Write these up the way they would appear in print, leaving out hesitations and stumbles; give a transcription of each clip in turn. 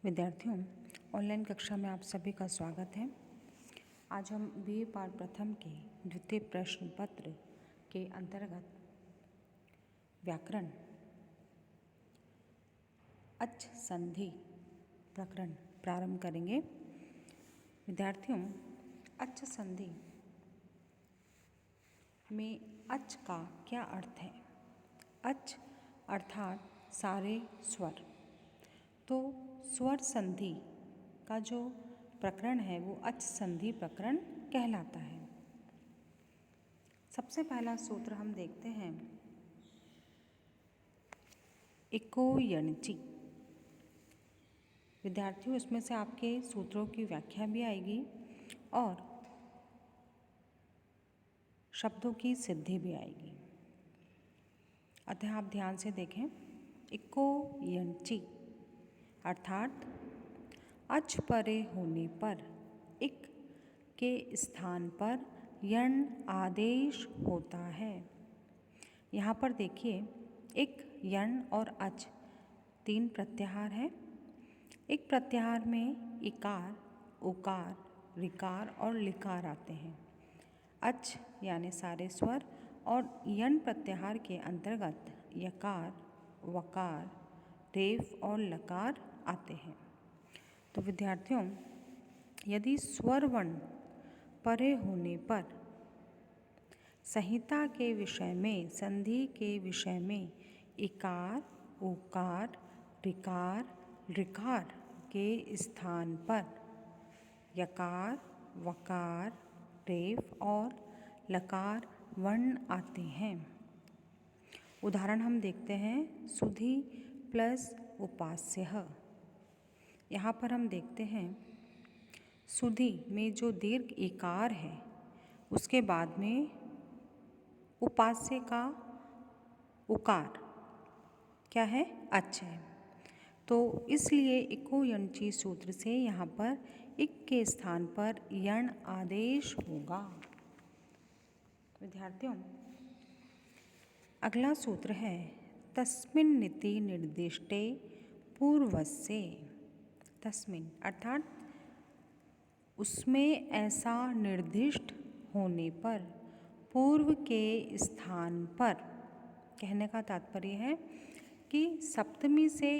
विद्यार्थियों, ऑनलाइन कक्षा में आप सभी का स्वागत है। आज हम बीए पाठ प्रथम के द्वितीय प्रश्न पत्र के अंतर्गत व्याकरण अच संधि प्रकरण प्रारंभ करेंगे। विद्यार्थियों, अच संधि में अच का क्या अर्थ है? अच अर्थात सारे स्वर। तो स्वर संधि का जो प्रकरण है वो अच संधि प्रकरण कहलाता है। सबसे पहला सूत्र हम देखते हैं, इको यणचि। विद्यार्थियों, इसमें से आपके सूत्रों की व्याख्या भी आएगी और शब्दों की सिद्धि भी आएगी। अतः आप ध्यान से देखें। इको यणचि अर्थात अच परे होने पर इक के स्थान पर यण आदेश होता है। यहाँ पर देखिए, इक, यण और अच तीन प्रत्याहार हैं। एक प्रत्याहार में इकार, उकार, ऋकार और लिकार आते हैं। अच यानी सारे स्वर और यण प्रत्याहार के अंतर्गत यकार, वकार, रेफ और लकार आते हैं। तो विद्यार्थियों, यदि स्वर वर्ण परे होने पर संहिता के विषय में, संधि के विषय में इकार, उकार, ऋकार, ऋकार के स्थान पर यकार, वकार, रेफ और लकार वर्ण आते हैं। उदाहरण हम देखते हैं, सुधि प्लस उपास्य। यहाँ पर हम देखते हैं, सुधि में जो दीर्घ इकार है उसके बाद में उपास्य का उकार क्या है? अच है। तो इसलिए इको यणचि सूत्र से यहाँ पर इक के स्थान पर यण आदेश होगा। विद्यार्थियों, अगला सूत्र है तस्मिन्निति निर्दिष्टे पूर्वस्य। तस्मिन् अर्थात उसमें ऐसा निर्दिष्ट होने पर, पूर्व के स्थान पर। कहने का तात्पर्य है कि सप्तमी से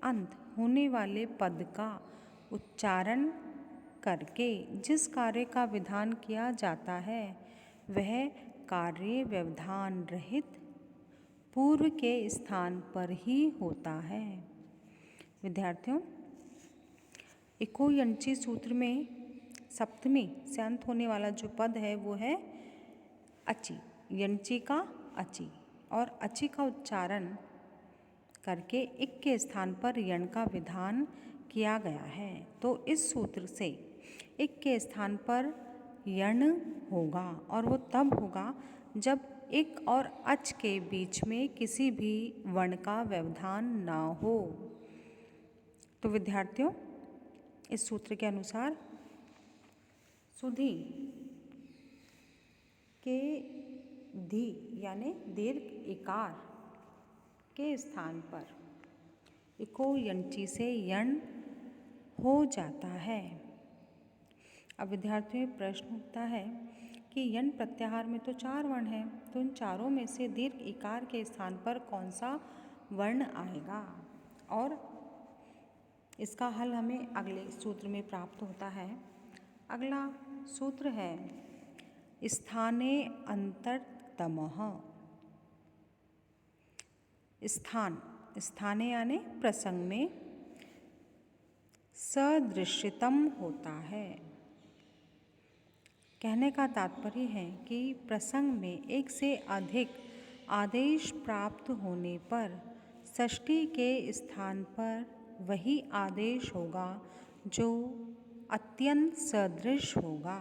अंत होने वाले पद का उच्चारण करके जिस कार्य का विधान किया जाता है वह कार्य व्यवधान रहित पूर्व के स्थान पर ही होता है। विद्यार्थियों, इको यणचि सूत्र में सप्तमी से अंत होने वाला जो पद है वो है अचि, यणचि का अचि, और अचि का उच्चारण करके इक के स्थान पर यण का विधान किया गया है। तो इस सूत्र से इक के स्थान पर यण होगा और वो तब होगा जब इक और अच के बीच में किसी भी वर्ण का व्यवधान ना हो। तो विद्यार्थियों, इस सूत्र के अनुसार सुधि के धी यानी दीर्घ इकार के स्थान पर इको यणचि से यण हो जाता है। अब विद्यार्थियों, प्रश्न उठता है कि यण प्रत्याहार में तो चार वर्ण हैं, तो इन चारों में से दीर्घ इकार के स्थान पर कौन सा वर्ण आएगा? और इसका हल हमें अगले सूत्र में प्राप्त होता है। अगला सूत्र है स्थाने अंतरतमः। स्थान, स्थाने यानी प्रसंग में सदृश्यतम होता है। कहने का तात्पर्य है कि प्रसंग में एक से अधिक आदेश प्राप्त होने पर षष्ठी के स्थान पर वही आदेश होगा जो अत्यंत सदृश होगा।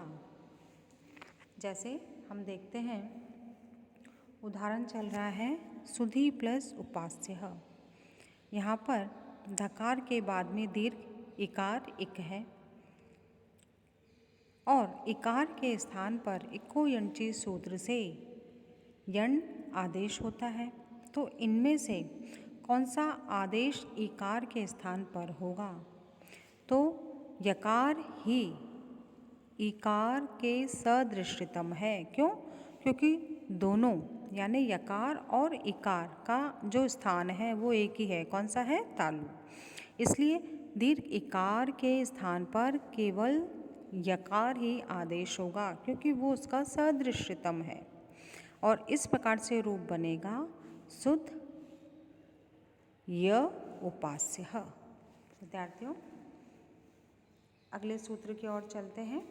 जैसे हम देखते हैं, उदाहरण चल रहा है सुधि प्लस उपास्य। यहाँ पर धकार के बाद में दीर्घ इकार इक है और इकार के स्थान पर इको यणचि सूत्र से यण आदेश होता है। तो इनमें से कौन सा आदेश इकार के स्थान पर होगा? तो यकार ही इकार के सदृशतम है। क्यों? क्योंकि दोनों यानी यकार और इकार का जो स्थान है वो एक ही है। कौन सा है? तालु। इसलिए दीर्घ इकार के स्थान पर केवल यकार ही आदेश होगा, क्योंकि वो उसका सदृशतम है। और इस प्रकार से रूप बनेगा शुद्ध य उपास्य। विद्यार्थियों, अगले सूत्र की ओर चलते हैं।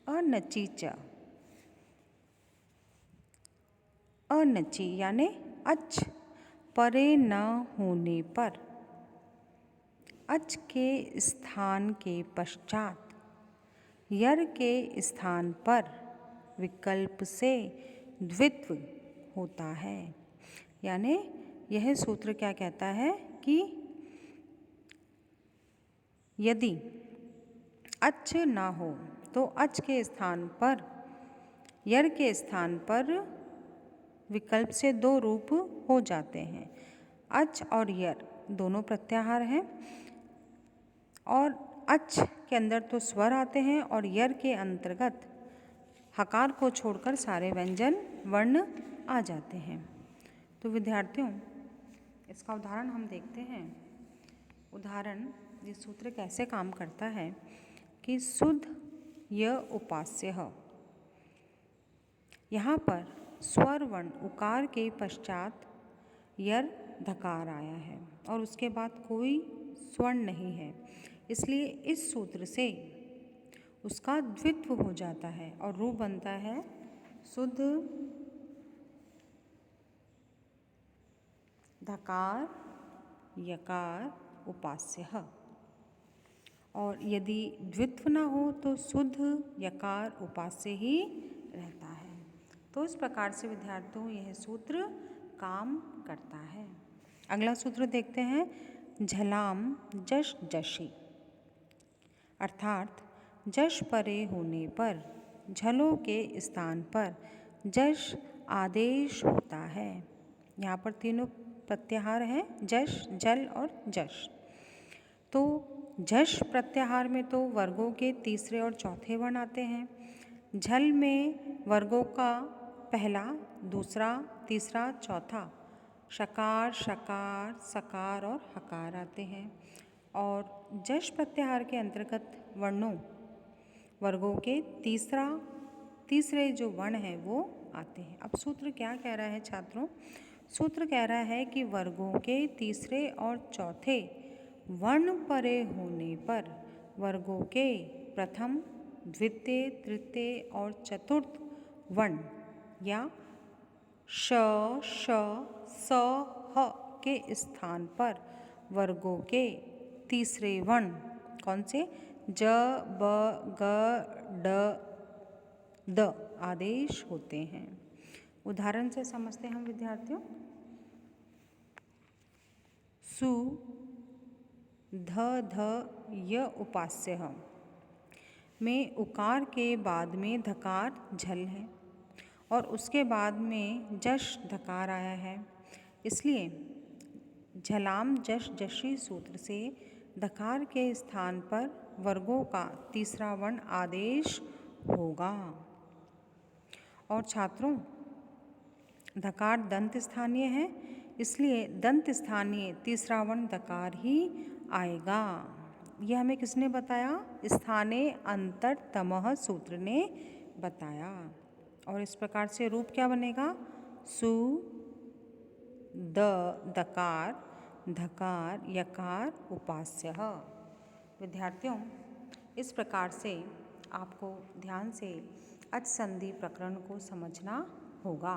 अनचि च, अनचि यानी अच परे न होने पर, अच के स्थान के पश्चात यर के स्थान पर विकल्प से द्वित्व होता है। यानी यह सूत्र क्या कहता है कि यदि अच ना हो तो अच के स्थान पर यर के स्थान पर विकल्प से दो रूप हो जाते हैं। अच और यर दोनों प्रत्याहार हैं और अच के अंदर तो स्वर आते हैं और यर के अंतर्गत हकार को छोड़कर सारे व्यंजन वर्ण आ जाते हैं। तो विद्यार्थियों, इसका उदाहरण हम देखते हैं। उदाहरण, ये सूत्र कैसे काम करता है कि शुद्ध य उपास्य, यहाँ पर स्वर वर्ण उकार के पश्चात यर धकार आया है और उसके बाद कोई स्वर्ण नहीं है। इसलिए इस सूत्र से उसका द्वित्व हो जाता है और रूप बनता है शुद्ध धकार यकार उपास्य। और यदि द्वित्व ना हो तो शुद्ध यकार उपास्य ही रहता है। तो इस प्रकार से विद्यार्थियों यह सूत्र काम करता है। अगला सूत्र देखते हैं। झलाम जश जशी, अर्थात जश परे होने पर झलों के स्थान पर जश आदेश होता है। यहाँ पर तीनों प्रत्याहार हैं, जश, जल और जश। तो झश प्रत्याहार में तो वर्गों के तीसरे और चौथे वर्ण आते हैं। झल में वर्गों का पहला, दूसरा, तीसरा, चौथा शकार, शकार, सकार और हकार आते हैं। और जश प्रत्याहार के अंतर्गत वर्गों के तीसरे जो वर्ण हैं वो आते हैं। अब सूत्र क्या कह रहा है छात्रों? सूत्र कह रहा है कि वर्गों के तीसरे और चौथे वर्ण परे होने पर वर्गों के प्रथम, द्वितीय, तृतीय और चतुर्थ वर्ण या श, श, स, ह के स्थान पर वर्गों के तीसरे वर्ण कौन से? ज, ब, ग, ड, द आदेश होते हैं। उदाहरण से समझते हैं हम विद्यार्थियों। सु ध ध य उपास्य में उकार के बाद में धकार झल है और उसके बाद में जश धकार आया है। इसलिए झलाम जश जशी सूत्र से धकार के स्थान पर वर्गों का तीसरा वर्ण आदेश होगा। और छात्रों, धकार दंत स्थानीय है, इसलिए दंत स्थानीय तीसरा वर्ण धकार ही आएगा। यह हमें किसने बताया? स्थाने अंतरतमः सूत्र ने बताया। और इस प्रकार से रूप क्या बनेगा? सु दकार धकार यकार उपास्य। विद्यार्थियों, इस प्रकार से आपको ध्यान से अच संधि प्रकरण को समझना होगा।